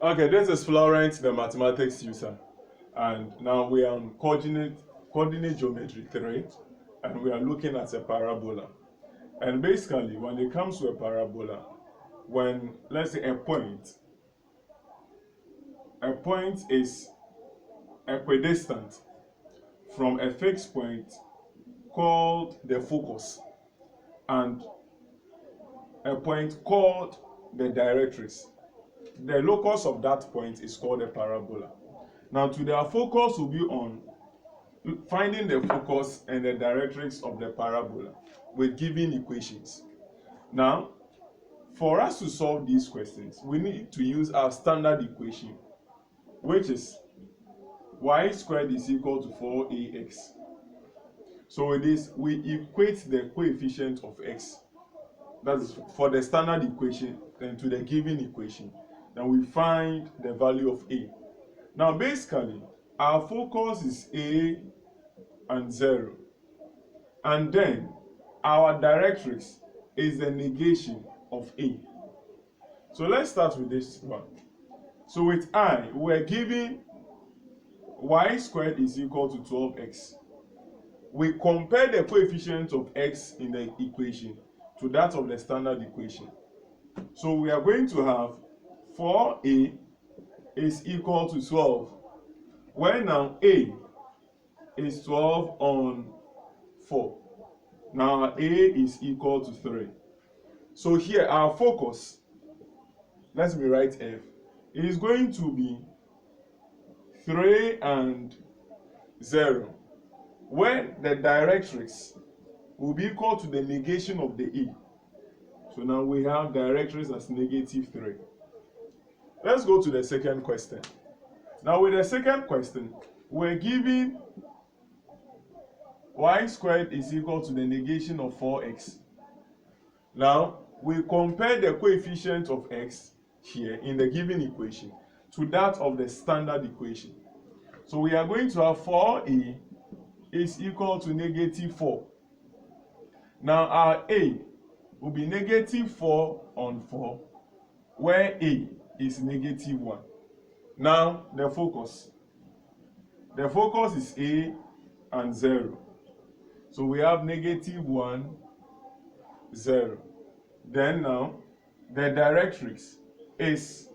Okay, this is Florence, the mathematics user, and now we are on coordinate geometry 3, and we are looking at a parabola. And basically, when it comes to a parabola, when let's say a point is equidistant from a fixed point called the focus, and a point called the directrix. The locus of that point is called a parabola. Now today our focus will be on finding the focus and the directrix of the parabola with given equations. Now, for us to solve these questions, we need to use our standard equation, which is y squared is equal to 4ax. So with this, we equate the coefficient of x, that is for the standard equation, then to the given equation. Then we find the value of a. Now basically, our focus is a and 0. And then our directrix is the negation of a. So let's start with this one. So with I, we're given y squared is equal to 12x. We compare the coefficient of x in the equation to that of the standard equation. So we are going to have 4a is equal to 12, where now a is 12 on 4. Now a is equal to 3. So here our focus, let me write f, is going to be 3 and 0, where the directrix will be equal to the negation of the a. So now we have directrix as -3. Let's go to the second question. Now with the second question, we're given y squared is equal to the negation of 4x. Now we compare the coefficient of x here in the given equation to that of the standard equation. So we are going to have 4a is equal to -4. Now our a will be -4 on 4, where a is -1. Now the focus is a and 0. So we have -1, 0. Then now the directrix is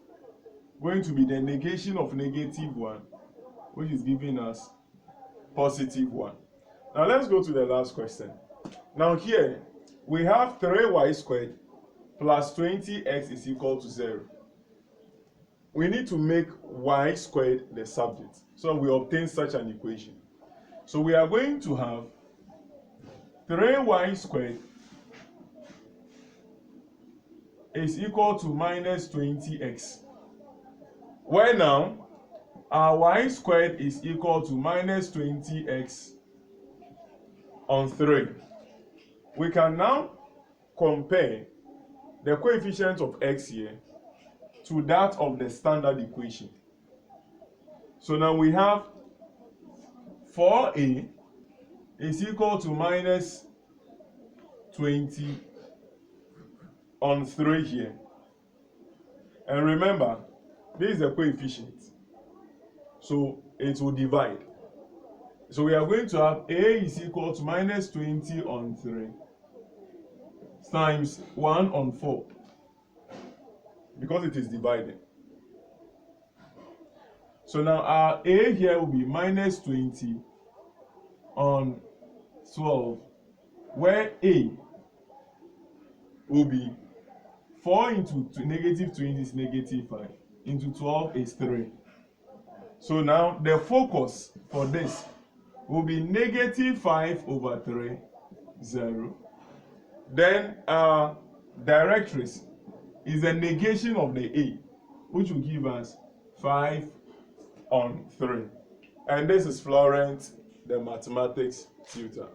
going to be the negation of -1, which is giving us +1. Now let's go to the last question. Now here we have 3y squared plus 20x is equal to 0. We need to make y squared the subject, so we obtain such an equation. So we are going to have 3y squared is equal to -20x, where now our y squared is equal to -20x on 3. We can now compare the coefficient of x here to that of the standard equation. So now we have 4a is equal to -20 on 3 here. And remember, this is the coefficient, so it will divide. So we are going to have a is equal to -20 on 3 times 1 on 4, because it is divided. So now our a here will be -20 on 12, where a will be 4 into -20 is -5, into 12 is 3. So now the focus for this will be -5 over 3, 0. Then our directrix is the negation of the a, which will give us 5 on 3. And this is Florence, the mathematics tutor.